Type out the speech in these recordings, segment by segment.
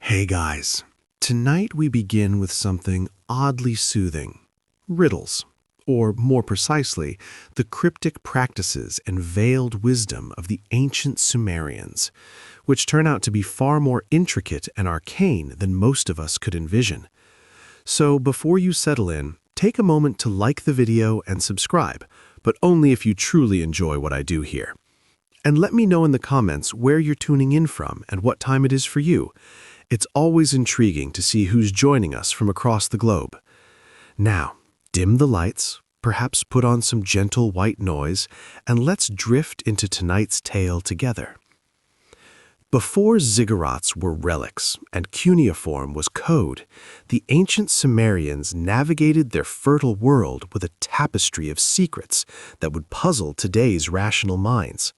Hey guys, tonight we begin with something oddly soothing. Riddles, or more precisely, the cryptic practices and veiled wisdom of the ancient Sumerians, which turn out to be far more intricate and arcane than most of us could envision. So before you settle in, take a moment to like the video and subscribe, but only if you truly enjoy what I do here. And let me know in the comments where you're tuning in from and what time it is for you. It's always intriguing to see who's joining us from across the globe. Now, dim the lights, perhaps put on some gentle white noise, and let's drift into tonight's tale together. Before ziggurats were relics and cuneiform was code, the ancient Sumerians navigated their fertile world with a tapestry of secrets that would puzzle today's rational minds.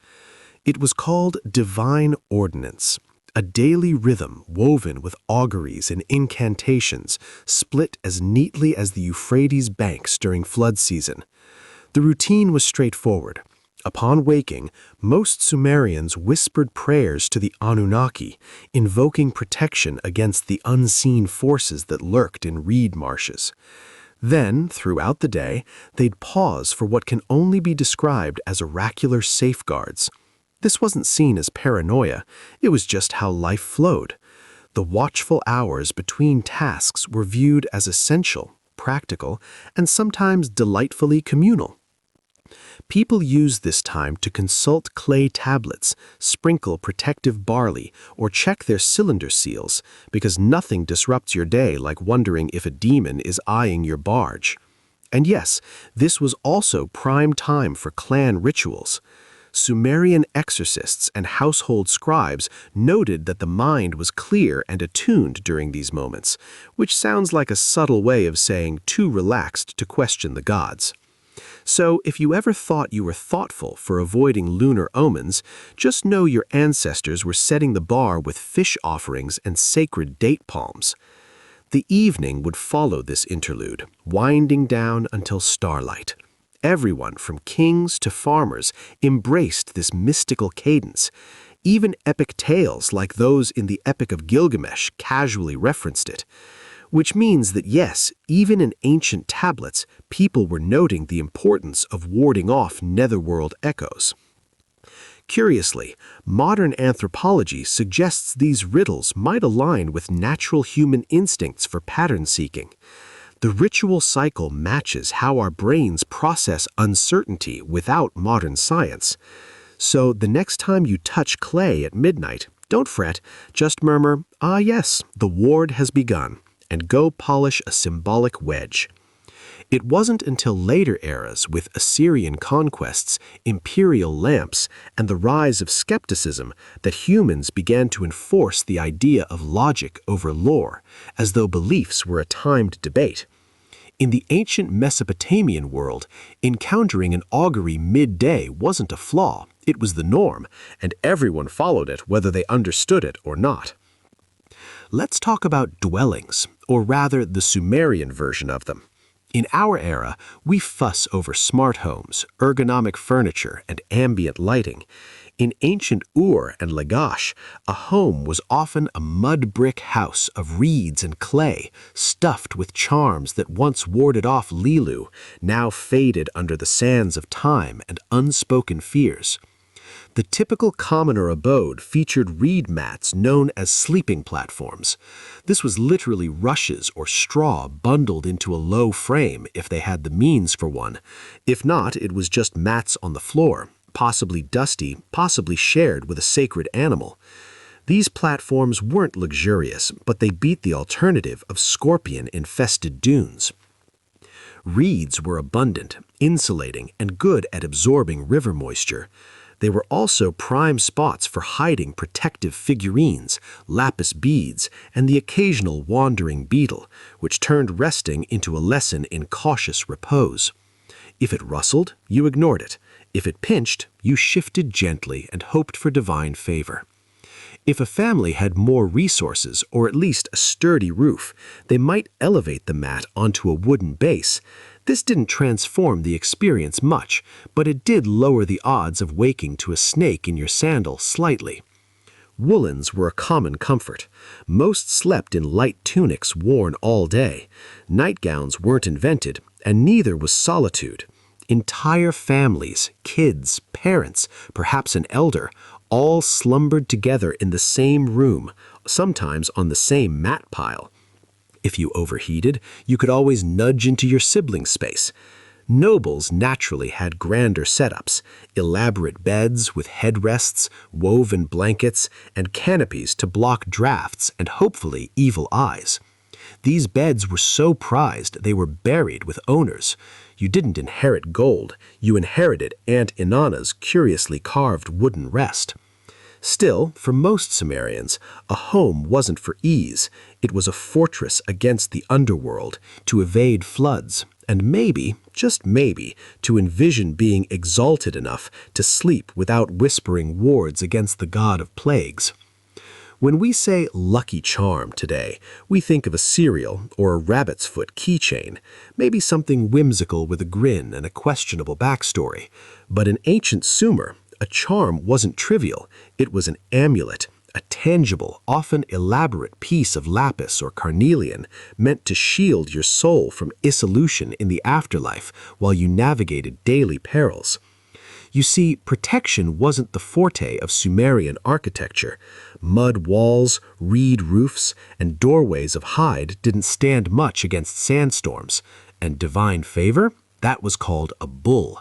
It was called divine ordinance, a daily rhythm woven with auguries and incantations, split as neatly as the Euphrates banks during flood season. The routine was straightforward. Upon waking, most Sumerians whispered prayers to the Anunnaki, invoking protection against the unseen forces that lurked in reed marshes. Then, throughout the day, they'd pause for what can only be described as oracular safeguards. This wasn't seen as paranoia, it was just how life flowed. The watchful hours between tasks were viewed as essential, practical, and sometimes delightfully communal. People used this time to consult clay tablets, sprinkle protective barley, or check their cylinder seals, because nothing disrupts your day like wondering if a demon is eyeing your barge. And yes, this was also prime time for clan rituals. Sumerian exorcists and household scribes noted that the mind was clear and attuned during these moments, which sounds like a subtle way of saying too relaxed to question the gods. So if you ever thought you were thoughtful for avoiding lunar omens, just know your ancestors were setting the bar with fish offerings and sacred date palms. The evening would follow this interlude, winding down until starlight. Everyone, from kings to farmers, embraced this mystical cadence. Even epic tales like those in the Epic of Gilgamesh casually referenced it. Which means that yes, even in ancient tablets, people were noting the importance of warding off netherworld echoes. Curiously, modern anthropology suggests these riddles might align with natural human instincts for pattern seeking. The ritual cycle matches how our brains process uncertainty without modern science. So the next time you touch clay at midnight, don't fret, just murmur, "Ah yes, the ward has begun," and go polish a symbolic wedge. It wasn't until later eras with Assyrian conquests, imperial lamps, and the rise of skepticism that humans began to enforce the idea of logic over lore, as though beliefs were a timed debate. In the ancient Mesopotamian world, encountering an augury midday wasn't a flaw, it was the norm, and everyone followed it whether they understood it or not. Let's talk about dwellings, or rather the Sumerian version of them. In our era, we fuss over smart homes, ergonomic furniture, and ambient lighting. In ancient Ur and Lagash, a home was often a mud brick house of reeds and clay, stuffed with charms that once warded off Lilu, now faded under the sands of time and unspoken fears. The typical commoner abode featured reed mats known as sleeping platforms. This was literally rushes or straw bundled into a low frame if they had the means for one. If not, it was just mats on the floor, possibly dusty, possibly shared with a sacred animal. These platforms weren't luxurious, but they beat the alternative of scorpion-infested dunes. Reeds were abundant, insulating, and good at absorbing river moisture. They were also prime spots for hiding protective figurines, lapis beads, and the occasional wandering beetle, which turned resting into a lesson in cautious repose. If it rustled, you ignored it. If it pinched, you shifted gently and hoped for divine favor. If a family had more resources, or at least a sturdy roof, they might elevate the mat onto a wooden base. This didn't transform the experience much, but it did lower the odds of waking to a snake in your sandal slightly. Woolens were a common comfort. Most slept in light tunics worn all day. Nightgowns weren't invented, and neither was solitude. Entire families, kids, parents, perhaps an elder, all slumbered together in the same room, sometimes on the same mat pile. If you overheated, you could always nudge into your sibling's space. Nobles naturally had grander setups, elaborate beds with headrests, woven blankets, and canopies to block drafts and hopefully evil eyes. These beds were so prized they were buried with owners. You didn't inherit gold, you inherited Aunt Inanna's curiously carved wooden rest. Still, for most Sumerians, a home wasn't for ease. It was a fortress against the underworld, to evade floods, and maybe, just maybe, to envision being exalted enough to sleep without whispering wards against the god of plagues. When we say lucky charm today, we think of a cereal or a rabbit's foot keychain, maybe something whimsical with a grin and a questionable backstory. But in ancient Sumer, a charm wasn't trivial. It was an amulet, a tangible, often elaborate piece of lapis or carnelian meant to shield your soul from dissolution in the afterlife while you navigated daily perils. You see, protection wasn't the forte of Sumerian architecture. Mud walls, reed roofs, and doorways of hide didn't stand much against sandstorms. And divine favor? That was called a bull.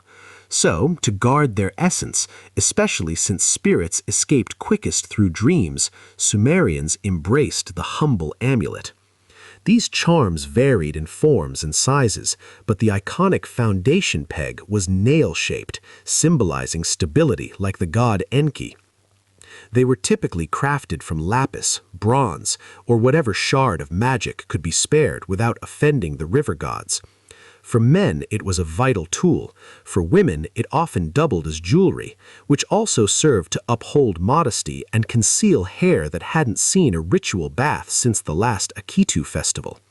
So, to guard their essence, especially since spirits escaped quickest through dreams, Sumerians embraced the humble amulet. These charms varied in forms and sizes, but the iconic foundation peg was nail-shaped, symbolizing stability like the god Enki. They were typically crafted from lapis, bronze, or whatever shard of magic could be spared without offending the river gods. For men, it was a vital tool. For women, it often doubled as jewelry, which also served to uphold modesty and conceal hair that hadn't seen a ritual bath since the last Akitu festival.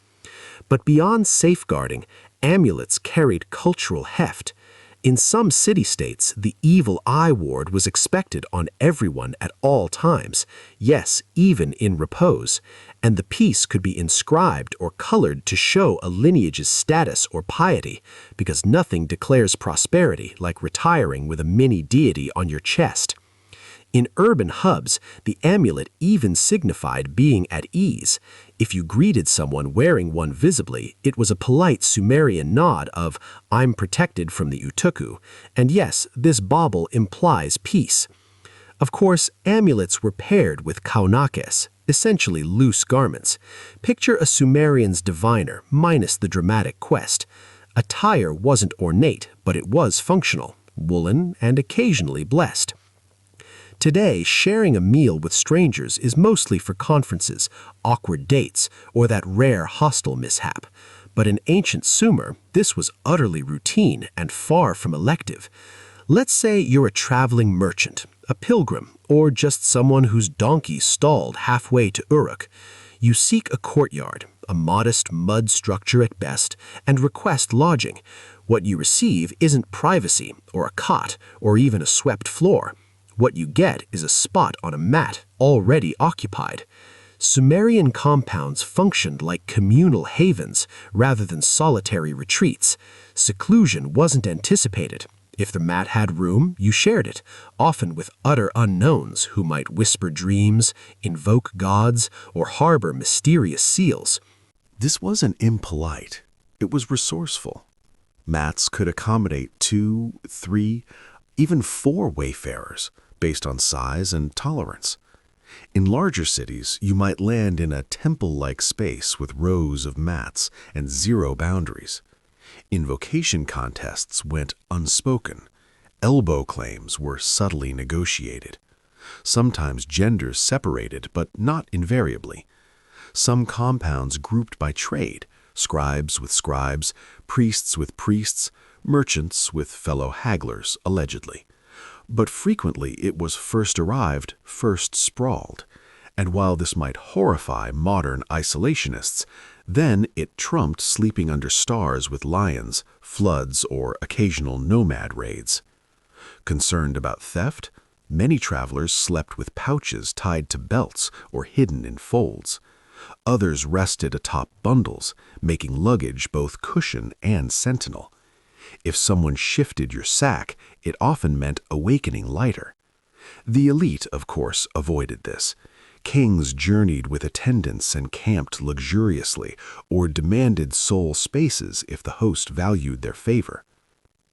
But beyond safeguarding, amulets carried cultural heft. In some city-states, the evil eye ward was expected on everyone at all times, yes, even in repose, and the piece could be inscribed or colored to show a lineage's status or piety, because nothing declares prosperity like retiring with a mini-deity on your chest. In urban hubs, the amulet even signified being at ease. If you greeted someone wearing one visibly, it was a polite Sumerian nod of, "I'm protected from the Utukku," and yes, this bauble implies peace. Of course, amulets were paired with kaunakes, essentially loose garments. Picture a Sumerian's diviner, minus the dramatic quest. Attire wasn't ornate, but it was functional, woolen, and occasionally blessed. Today, sharing a meal with strangers is mostly for conferences, awkward dates, or that rare hostel mishap. But in ancient Sumer, this was utterly routine and far from elective. Let's say you're a traveling merchant, a pilgrim, or just someone whose donkey stalled halfway to Uruk. You seek a courtyard, a modest mud structure at best, and request lodging. What you receive isn't privacy, or a cot, or even a swept floor. What you get is a spot on a mat, already occupied. Sumerian compounds functioned like communal havens rather than solitary retreats. Seclusion wasn't anticipated. If the mat had room, you shared it, often with utter unknowns who might whisper dreams, invoke gods, or harbor mysterious seals. This wasn't impolite. It was resourceful. Mats could accommodate 2, 3, even 4 wayfarers, based on size and tolerance. In larger cities, you might land in a temple-like space with rows of mats and 0 boundaries. Invocation contests went unspoken. Elbow claims were subtly negotiated. Sometimes genders separated, but not invariably. Some compounds grouped by trade, scribes with scribes, priests with priests, merchants with fellow hagglers, allegedly. But frequently it was first arrived, first sprawled. And while this might horrify modern isolationists, then it trumped sleeping under stars with lions, floods, or occasional nomad raids. Concerned about theft? Many travelers slept with pouches tied to belts or hidden in folds. Others rested atop bundles, making luggage both cushion and sentinel. If someone shifted your sack, it often meant awakening lighter. The elite, of course, avoided this. Kings journeyed with attendants and camped luxuriously, or demanded sole spaces if the host valued their favor.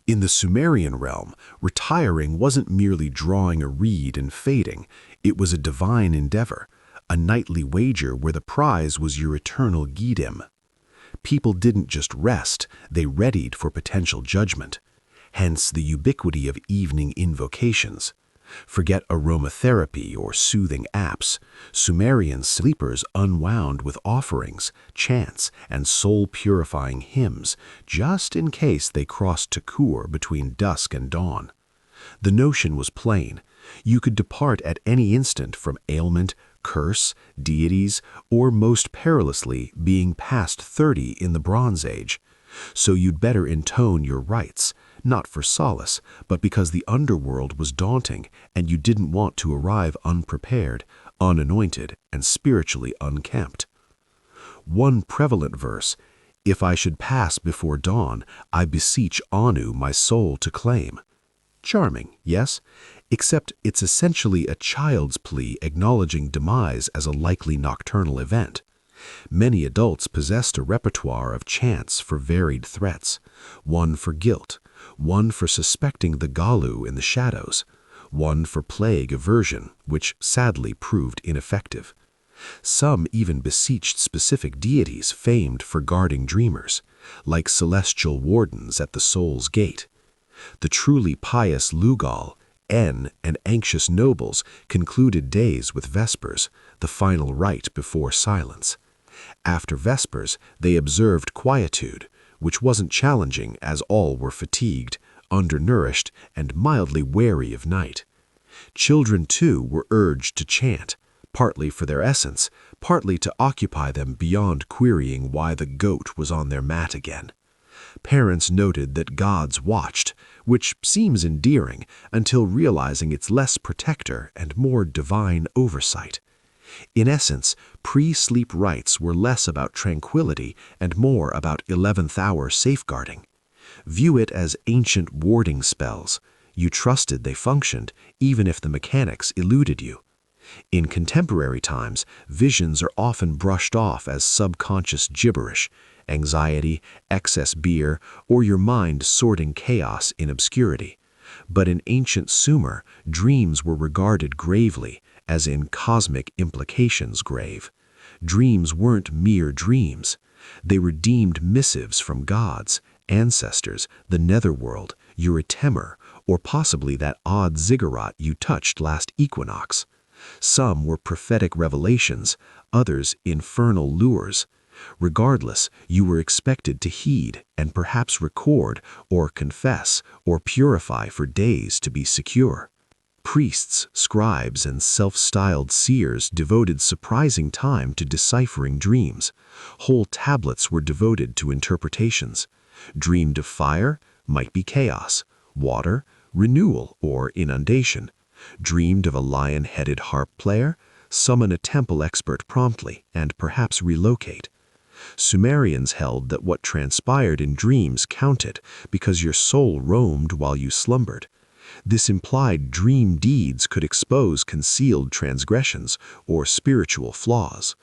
In the Sumerian realm, retiring wasn't merely drawing a reed and fading, it was a divine endeavor, a nightly wager where the prize was your eternal gidim. People didn't just rest, they readied for potential judgment. Hence the ubiquity of evening invocations. Forget aromatherapy or soothing apps. Sumerian sleepers unwound with offerings, chants, and soul-purifying hymns, just in case they crossed to Kur between dusk and dawn. The notion was plain. You could depart at any instant from ailment, curse, deities, or most perilously being past 30 in the Bronze Age. So you'd better intone your rites, not for solace, but because the underworld was daunting and you didn't want to arrive unprepared, unanointed, and spiritually unkempt. One prevalent verse, "If I should pass before dawn, I beseech Anu my soul to claim." Charming, yes? Except it's essentially a child's plea acknowledging demise as a likely nocturnal event. Many adults possessed a repertoire of chants for varied threats, one for guilt, one for suspecting the Galu in the shadows, one for plague aversion, which sadly proved ineffective. Some even beseeched specific deities famed for guarding dreamers, like celestial wardens at the soul's gate. The truly pious Lugal, En, and anxious nobles concluded days with Vespers, the final rite before silence. After Vespers, they observed quietude, which wasn't challenging as all were fatigued, undernourished, and mildly wary of night. Children, too, were urged to chant, partly for their essence, partly to occupy them beyond querying why the goat was on their mat again. Parents noted that gods watched, which seems endearing until realizing it's less protector and more divine oversight. In essence, pre-sleep rites were less about tranquility and more about 11th-hour safeguarding. View it as ancient warding spells. You trusted they functioned, even if the mechanics eluded you. In contemporary times, visions are often brushed off as subconscious gibberish, anxiety, excess beer, or your mind sorting chaos in obscurity. But in ancient Sumer, dreams were regarded gravely, as in cosmic implications grave. Dreams weren't mere dreams. They were deemed missives from gods, ancestors, the netherworld, your Temur, or possibly that odd ziggurat you touched last equinox. Some were prophetic revelations, others infernal lures. Regardless, you were expected to heed and perhaps record or confess or purify for days to be secure. Priests, scribes, and self-styled seers devoted surprising time to deciphering dreams. Whole tablets were devoted to interpretations. Dreamed of fire might be chaos, water, renewal, or inundation. Dreamed of a lion-headed harp player? Summon a temple expert promptly and perhaps relocate. Sumerians held that what transpired in dreams counted because your soul roamed while you slumbered. This implied dream deeds could expose concealed transgressions or spiritual flaws.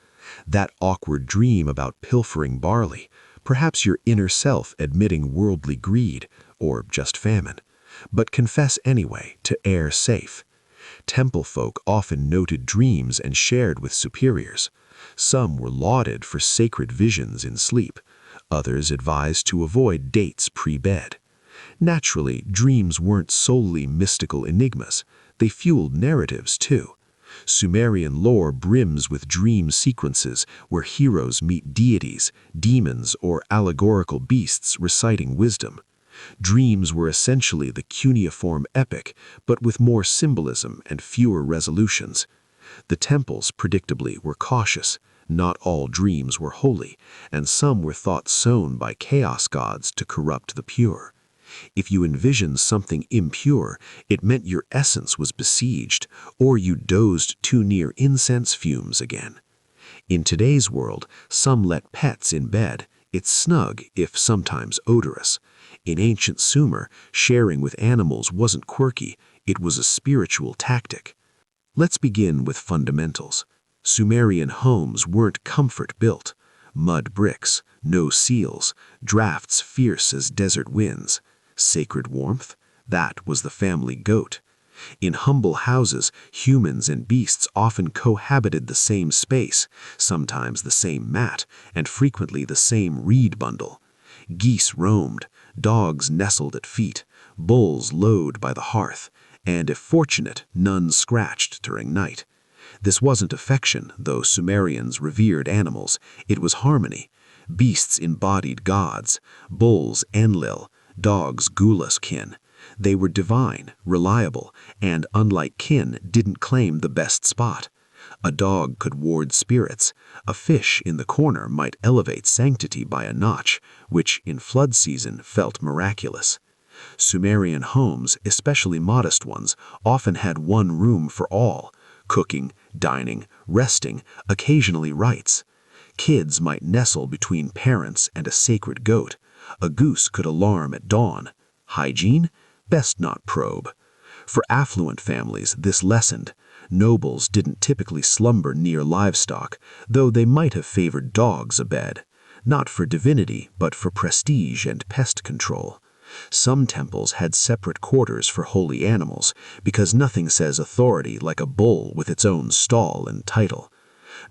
That awkward dream about pilfering barley, perhaps your inner self admitting worldly greed or just famine. But confess anyway to err safe. Temple folk often noted dreams and shared with superiors. Some were lauded for sacred visions in sleep. Others advised to avoid dates pre-bed. Naturally, dreams weren't solely mystical enigmas. They fueled narratives, too. Sumerian lore brims with dream sequences where heroes meet deities, demons, or allegorical beasts reciting wisdom. Dreams were essentially the cuneiform epic, but with more symbolism and fewer resolutions. The temples, predictably, were cautious. Not all dreams were holy, and some were thought sown by chaos gods to corrupt the pure. If you envisioned something impure, it meant your essence was besieged, or you dozed too near incense fumes again. In today's world, some let pets in bed. It's snug, if sometimes odorous. In ancient Sumer, sharing with animals wasn't quirky, it was a spiritual tactic. Let's begin with fundamentals. Sumerian homes weren't comfort-built. Mud bricks, no seals, drafts fierce as desert winds. Sacred warmth? That was the family goat. In humble houses, humans and beasts often cohabited the same space, sometimes the same mat, and frequently the same reed bundle. Geese roamed, dogs nestled at feet, bulls lowed by the hearth, and if fortunate, none scratched during night. This wasn't affection, though Sumerians revered animals. It was harmony. Beasts embodied gods, bulls Enlil, dogs Gulas kin. They were divine, reliable, and unlike kin, didn't claim the best spot. A dog could ward spirits. A fish in the corner might elevate sanctity by a notch, which in flood season felt miraculous. Sumerian homes, especially modest ones, often had one room for all: cooking, dining, resting, occasionally rites. Kids might nestle between parents and a sacred goat. A goose could alarm at dawn. Hygiene? Best not probe. For affluent families, this lessened. Nobles didn't typically slumber near livestock, though they might have favored dogs abed. Not for divinity, but for prestige and pest control. Some temples had separate quarters for holy animals, because nothing says authority like a bull with its own stall and title.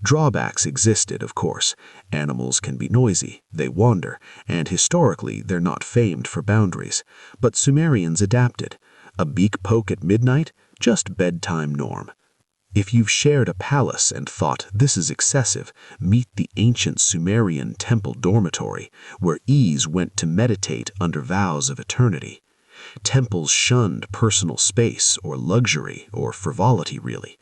Drawbacks existed, of course. Animals can be noisy, they wander, and historically they're not famed for boundaries. But Sumerians adapted. A beak poke at midnight? Just bedtime norm. If you've shared a palace and thought this is excessive, meet the ancient Sumerian temple dormitory, where Ease went to meditate under vows of eternity. Temples shunned personal space or luxury or frivolity, really.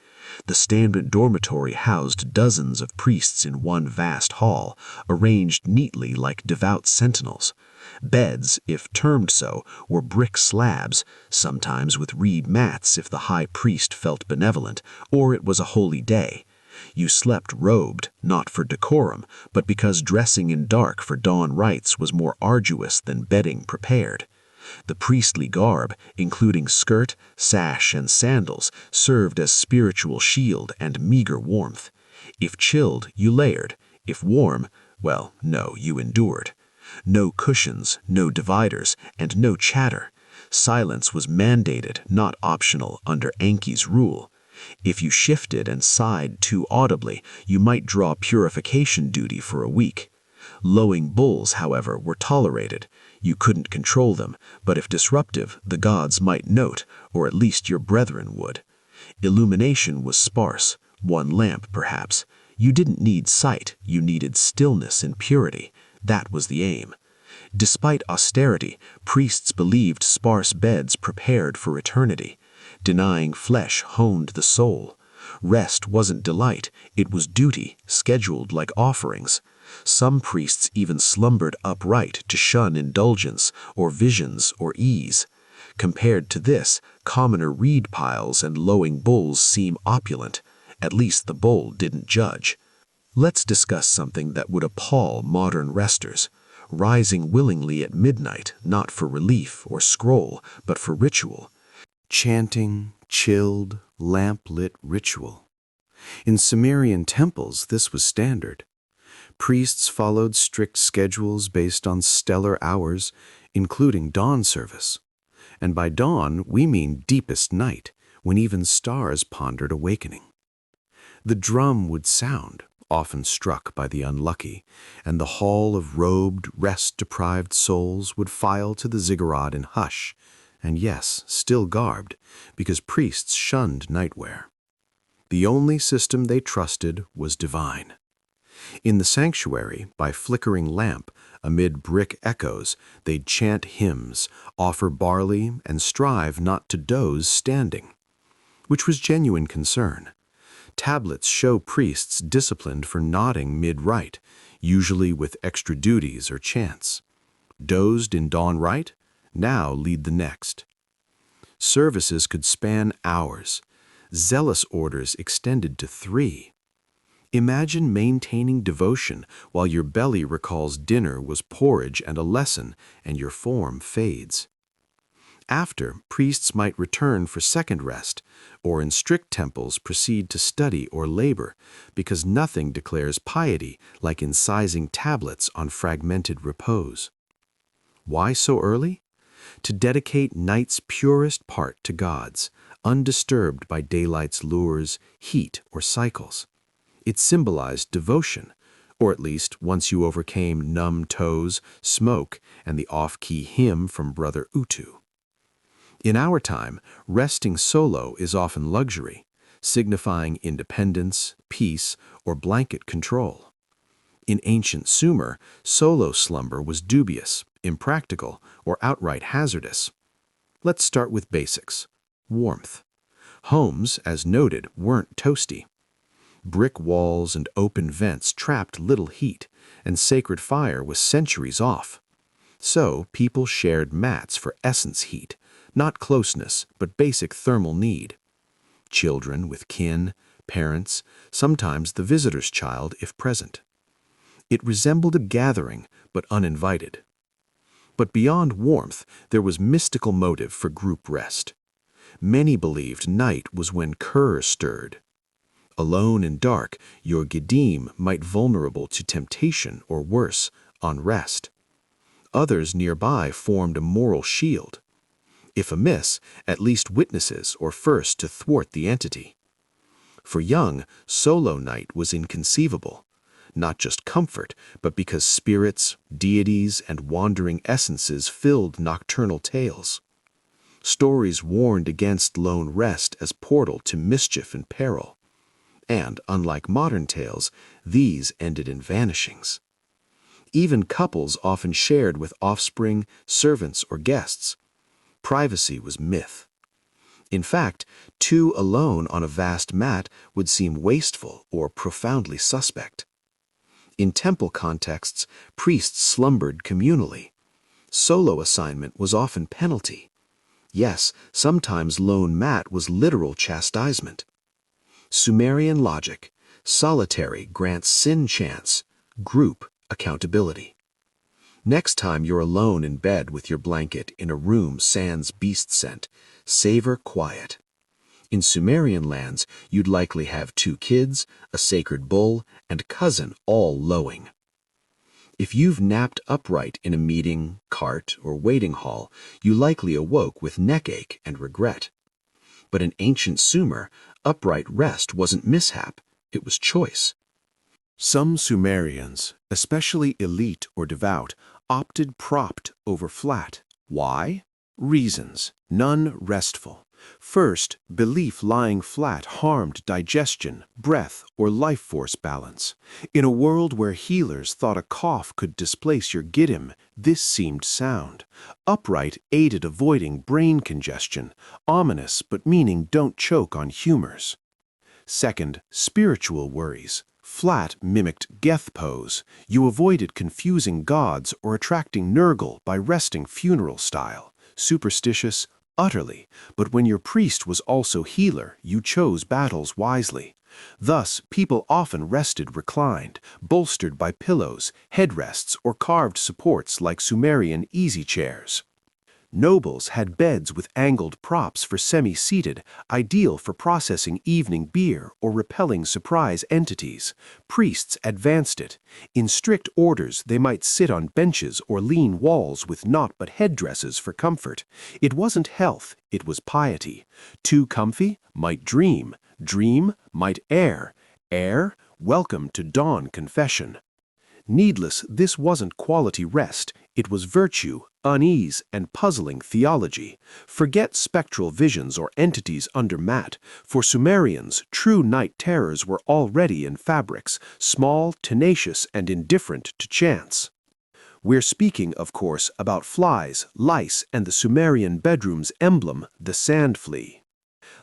The standard dormitory housed dozens of priests in one vast hall, arranged neatly like devout sentinels. Beds, if termed so, were brick slabs, sometimes with reed mats if the high priest felt benevolent, or it was a holy day. You slept robed, not for decorum, but because dressing in dark for dawn rites was more arduous than bedding prepared. The priestly garb, including skirt, sash, and sandals, served as spiritual shield and meager warmth. If chilled, you layered. If warm, well, no, you endured. No cushions, no dividers, and no chatter. Silence was mandated, not optional, under Enki's rule. If you shifted and sighed too audibly, you might draw purification duty for a week. Lowing bulls, however, were tolerated. You couldn't control them, but if disruptive, the gods might note, or at least your brethren would. Illumination was sparse, one lamp perhaps. You didn't need sight, you needed stillness and purity. That was the aim. Despite austerity, priests believed sparse beds prepared for eternity. Denying flesh honed the soul. Rest wasn't delight, it was duty, scheduled like offerings. Some priests even slumbered upright to shun indulgence or visions or ease. Compared to this, commoner reed piles and lowing bulls seem opulent. At least the bull didn't judge. Let's discuss something that would appall modern resters. Rising willingly at midnight, not for relief or scroll, but for ritual. Chanting, chilled, lamp-lit ritual. In Sumerian temples, this was standard. Priests followed strict schedules based on stellar hours, including dawn service. And by dawn, we mean deepest night, when even stars pondered awakening. The drum would sound, often struck by the unlucky, and the hall of robed, rest-deprived souls would file to the ziggurat in hush, and yes, still garbed, because priests shunned nightwear. The only system they trusted was divine. In the sanctuary, by flickering lamp, amid brick echoes, they'd chant hymns, offer barley, and strive not to doze standing, which was genuine concern. Tablets show priests disciplined for nodding mid-rite, usually with extra duties or chants. Dozed in dawn rite? Now lead the next. Services could span hours. Zealous orders extended to 3. Imagine maintaining devotion while your belly recalls dinner was porridge and a lesson, and your form fades. After, priests might return for second rest, or in strict temples proceed to study or labor, because nothing declares piety like incising tablets on fragmented repose. Why so early? To dedicate night's purest part to gods, undisturbed by daylight's lures, heat, or cycles. It symbolized devotion, or at least once you overcame numb toes, smoke, and the off-key hymn from Brother Utu. In our time, resting solo is often luxury, signifying independence, peace, or blanket control. In ancient Sumer, solo slumber was dubious, impractical, or outright hazardous. Let's start with basics. Warmth. Homes, as noted, weren't toasty. Brick walls and open vents trapped little heat, and sacred fire was centuries off. So people shared mats for essence heat, not closeness, but basic thermal need. Children with kin, parents, sometimes the visitor's child if present. It resembled a gathering, but uninvited. But beyond warmth, there was mystical motive for group rest. Many believed night was when curs stirred. Alone and dark, your Gedim might vulnerable to temptation or worse, unrest. Others nearby formed a moral shield. If amiss, at least witnesses or first to thwart the entity. For young, solo night was inconceivable, not just comfort, but because spirits, deities, and wandering essences filled nocturnal tales. Stories warned against lone rest as portal to mischief and peril. And, unlike modern tales, these ended in vanishings. Even couples often shared with offspring, servants, or guests. Privacy was myth. In fact, 2 alone on a vast mat would seem wasteful or profoundly suspect. In temple contexts, priests slumbered communally. Solo assignment was often penalty. Yes, sometimes lone mat was literal chastisement. Sumerian logic, solitary grants sin chance, group accountability. Next time you're alone in bed with your blanket in a room sans beast scent, savor quiet. In Sumerian lands, you'd likely have 2 kids, a sacred bull, and cousin all lowing. If you've napped upright in a meeting, cart, or waiting hall, you likely awoke with neck ache and regret. But in ancient Sumer, upright rest wasn't mishap, it was choice. Some Sumerians, especially elite or devout, opted propped over flat. Why? Reasons, none restful. First, belief lying flat harmed digestion, breath, or life force balance. In a world where healers thought a cough could displace your Gedim, this seemed sound. Upright aided avoiding brain congestion, ominous but meaning don't choke on humors. Second, spiritual worries. Flat mimicked Geth pose. You avoided confusing gods or attracting Nurgle by resting funeral style. Superstitious, utterly, but when your priest was also healer, you chose battles wisely. Thus, people often rested reclined, bolstered by pillows, headrests, or carved supports like Sumerian easy chairs. Nobles had beds with angled props for semi-seated, ideal for processing evening beer or repelling surprise entities. Priests advanced it. In strict orders, they might sit on benches or lean walls with naught but headdresses for comfort. It wasn't health, it was piety. Too comfy? Might dream. Dream? Might err. Err? Welcome to dawn confession. Needless, this wasn't quality rest. It was virtue, unease, and puzzling theology. Forget spectral visions or entities under mat. For Sumerians, true night terrors were already in fabrics, small, tenacious, and indifferent to chance. We're speaking, of course, about flies, lice, and the Sumerian bedroom's emblem, the sand flea.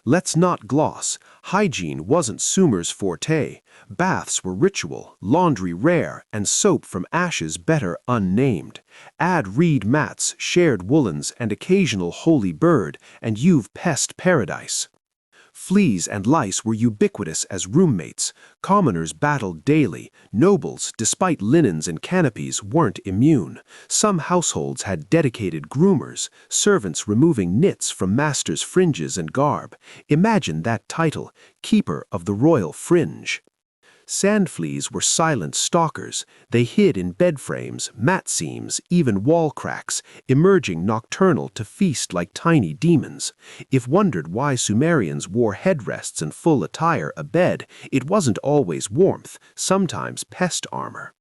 Let's not gloss. Hygiene wasn't Sumer's forte. Baths were ritual, laundry rare, and soap from ashes better unnamed. Add reed mats, shared woolens, and occasional holy bird, and you've pest paradise. Fleas and lice were ubiquitous as roommates. Commoners battled daily. Nobles, despite linens and canopies, weren't immune. Some households had dedicated groomers, servants removing nits from masters' fringes and garb. Imagine that title, Keeper of the Royal Fringe. Sand fleas were silent stalkers. They hid in bed frames, mat seams, even wall cracks, emerging nocturnal to feast like tiny demons. If wondered why Sumerians wore headrests and full attire abed, it wasn't always warmth, sometimes pest armor.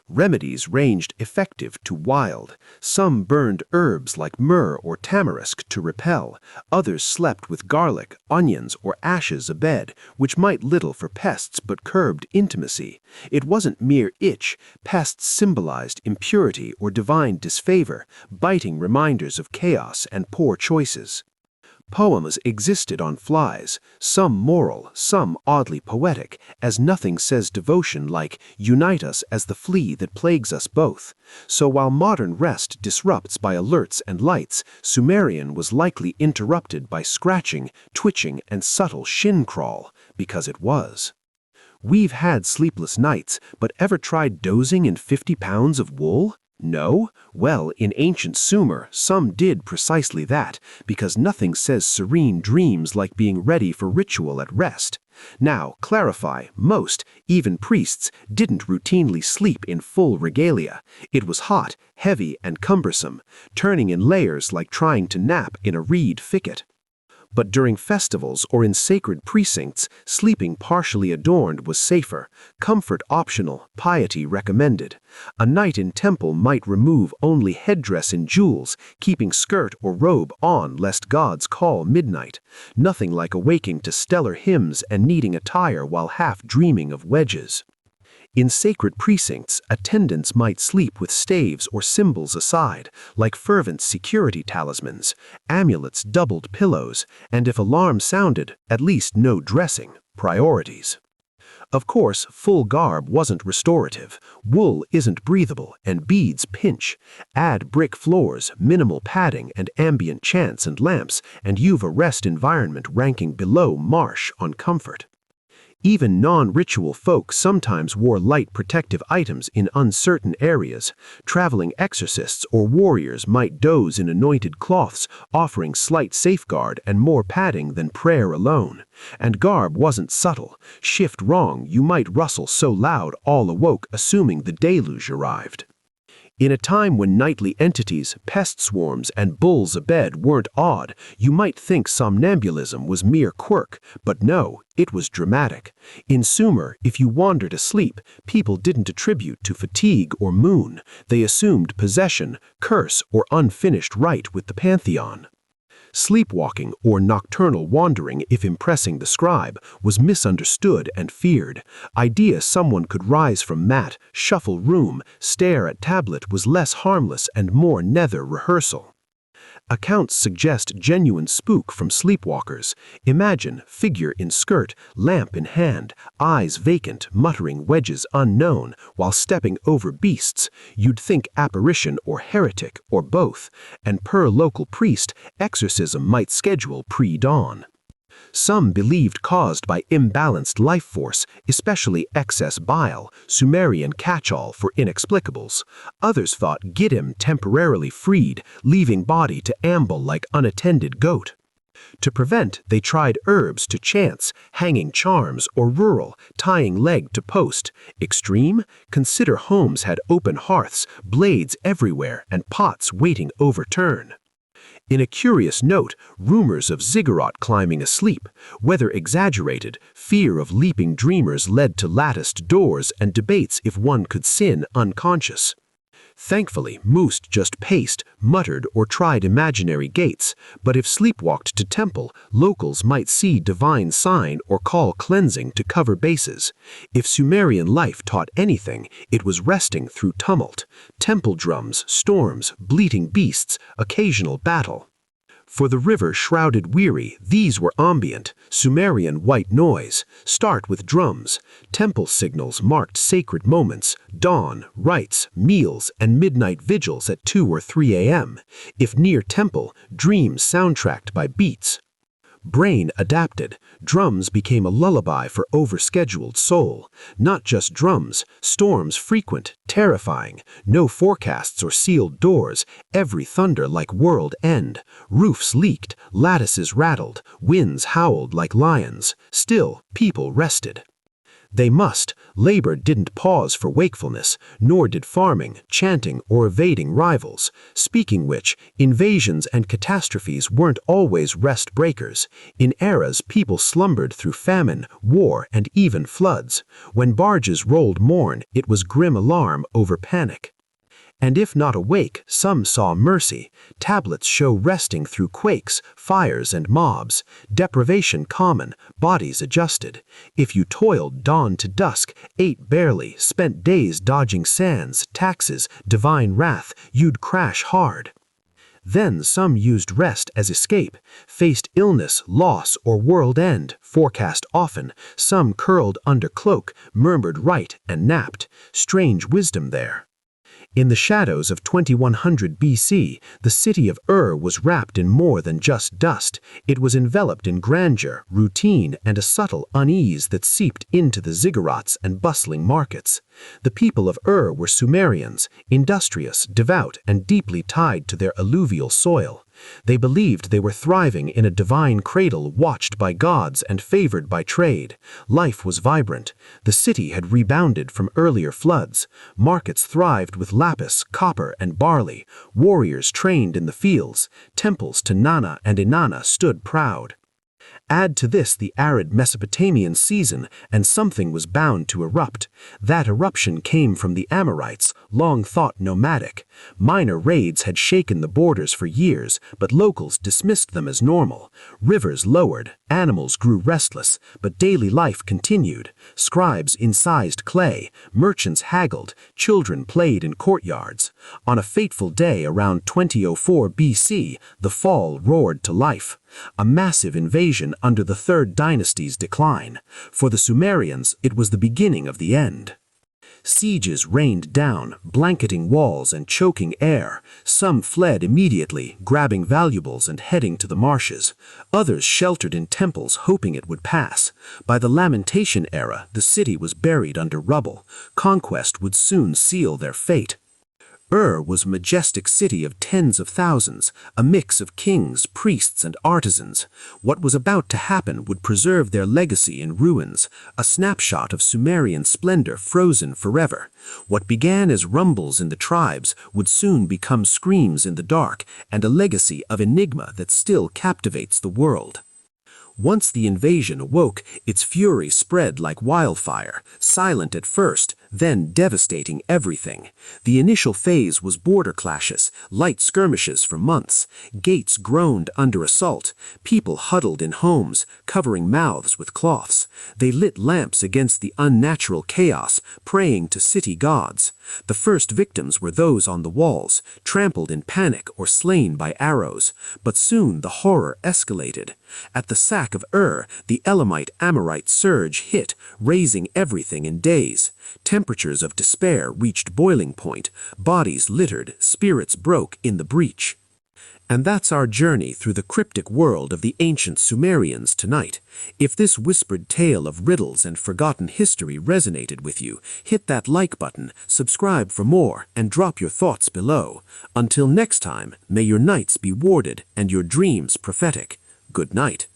Remedies ranged effective to wild. Some burned herbs like myrrh or tamarisk to repel. Others slept with garlic, onions, or ashes abed, which might little for pests but curbed intimacy. It wasn't mere itch. Pests symbolized impurity or divine disfavor, biting reminders of chaos and poor choices. Poems existed on flies, some moral, some oddly poetic, as nothing says devotion like, "Unite us as the flea that plagues us both." So while modern rest disrupts by alerts and lights, Sumerian was likely interrupted by scratching, twitching, and subtle shin crawl, because it was. We've had sleepless nights, but ever tried dozing in 50 pounds of wool? No? Well, in ancient Sumer, some did precisely that, because nothing says serene dreams like being ready for ritual at rest. Now, clarify, most, even priests, didn't routinely sleep in full regalia. It was hot, heavy, and cumbersome, turning in layers like trying to nap in a reed thicket. But during festivals or in sacred precincts, sleeping partially adorned was safer, comfort optional, piety recommended. A night in temple might remove only headdress and jewels, keeping skirt or robe on lest gods call midnight. Nothing like awaking to stellar hymns and needing attire while half dreaming of wedges. In sacred precincts, attendants might sleep with staves or symbols aside, like fervent security talismans. Amulets doubled pillows, and if alarm sounded, at least no dressing. Priorities. Of course, full garb wasn't restorative. Wool isn't breathable, and beads pinch. Add brick floors, minimal padding, and ambient chants and lamps, and you've a rest environment ranking below marsh on comfort. Even non-ritual folk sometimes wore light protective items in uncertain areas. Traveling exorcists or warriors might doze in anointed cloths, offering slight safeguard and more padding than prayer alone. And garb wasn't subtle. Shift wrong, you might rustle so loud all awoke, assuming the deluge arrived. In a time when nightly entities, pest swarms, and bulls abed weren't odd, you might think somnambulism was mere quirk, but no, it was dramatic. In Sumer, if you wandered asleep, people didn't attribute to fatigue or moon. They assumed possession, curse, or unfinished rite with the pantheon. Sleepwalking, or nocturnal wandering if impressing the scribe, was misunderstood and feared. Idea someone could rise from mat, shuffle room, stare at tablet was less harmless and more nether rehearsal. Accounts suggest genuine spook from sleepwalkers. Imagine figure in skirt, lamp in hand, eyes vacant, muttering wedges unknown, while stepping over beasts. You'd think apparition or heretic, or both, and per local priest, exorcism might schedule pre-dawn. Some believed caused by imbalanced life force, especially excess bile, Sumerian catch-all for inexplicables. Others thought Giddim temporarily freed, leaving body to amble like unattended goat. To prevent, they tried herbs to chants, hanging charms, or rural, tying leg to post. Extreme? Consider homes had open hearths, blades everywhere, and pots waiting overturn. In a curious note, rumors of ziggurat climbing asleep, whether exaggerated, fear of leaping dreamers led to latticed doors and debates if one could sin unconscious. Thankfully, most just paced, muttered, or tried imaginary gates, but if sleepwalked to temple, locals might see divine sign or call cleansing to cover bases. If Sumerian life taught anything, it was resting through tumult, temple drums, storms, bleating beasts, occasional battle. For the river-shrouded weary, these were ambient, Sumerian white noise. Start with drums. Temple signals marked sacred moments, dawn, rites, meals, and midnight vigils at 2 or 3 a.m. If near temple, dreams soundtracked by beats. Brain adapted, drums became a lullaby for overscheduled soul. Not just drums, storms frequent, terrifying, no forecasts or sealed doors, every thunder like world end. Roofs leaked, lattices rattled, winds howled like lions. Still, people rested. They must. Labor didn't pause for wakefulness, nor did farming, chanting, or evading rivals. Speaking which, invasions and catastrophes weren't always rest breakers. In eras, people slumbered through famine, war, and even floods. When barges rolled morn, it was grim alarm over panic. And if not awake, some saw mercy. Tablets show resting through quakes, fires, and mobs. Deprivation common, bodies adjusted. If you toiled dawn to dusk, ate barely, spent days dodging sands, taxes, divine wrath, you'd crash hard. Then some used rest as escape, faced illness, loss, or world end, forecast often. Some curled under cloak, murmured right, and napped. Strange wisdom there. In the shadows of 2100 BC, the city of was wrapped in more than just dust. It was enveloped in grandeur, routine, and a subtle unease that seeped into the ziggurats and bustling markets. The people of were Sumerians, industrious, devout, and deeply tied to their alluvial soil. They believed they were thriving in a divine cradle watched by gods and favored by trade. Life was vibrant. The city had rebounded from earlier floods. Markets thrived with lapis, copper, and barley. Warriors trained in the fields. Temples to Nana and Inanna stood proud. Add to this the arid Mesopotamian season, and something was bound to erupt. That eruption came from the Amorites, long thought nomadic. Minor raids had shaken the borders for years, but locals dismissed them as normal. Rivers lowered, animals grew restless, but daily life continued. Scribes incised clay, merchants haggled, children played in courtyards. On a fateful day around 2004 BC, the fall roared to life. A massive invasion under the Third Dynasty's decline. For the Sumerians, it was the beginning of the end. Sieges rained down, blanketing walls and choking air. Some fled immediately, grabbing valuables and heading to the marshes. Others sheltered in temples, hoping it would pass. By the Lamentation era, the city was buried under rubble. Conquest would soon seal their fate. Was a majestic city of tens of thousands, a mix of kings, priests, and artisans. What was about to happen would preserve their legacy in ruins, a snapshot of Sumerian splendor frozen forever. What began as rumbles in the tribes would soon become screams in the dark, and a legacy of enigma that still captivates the world. Once the invasion awoke, its fury spread like wildfire, silent at first, then devastating everything. The initial phase was border clashes, light skirmishes for months. Gates groaned under assault. People huddled in homes, covering mouths with cloths. They lit lamps against the unnatural chaos, praying to city gods. The first victims were those on the walls, trampled in panic or slain by arrows. But soon the horror escalated. At the sack of the Elamite-Amorite surge hit, razing everything in days. Temperatures of despair reached boiling point. Bodies littered, spirits broke in the breach. And that's our journey through the cryptic world of the ancient Sumerians tonight. If this whispered tale of riddles and forgotten history resonated with you, hit that like button, subscribe for more, and drop your thoughts below. Until next time, may your nights be warded and your dreams prophetic. Good night.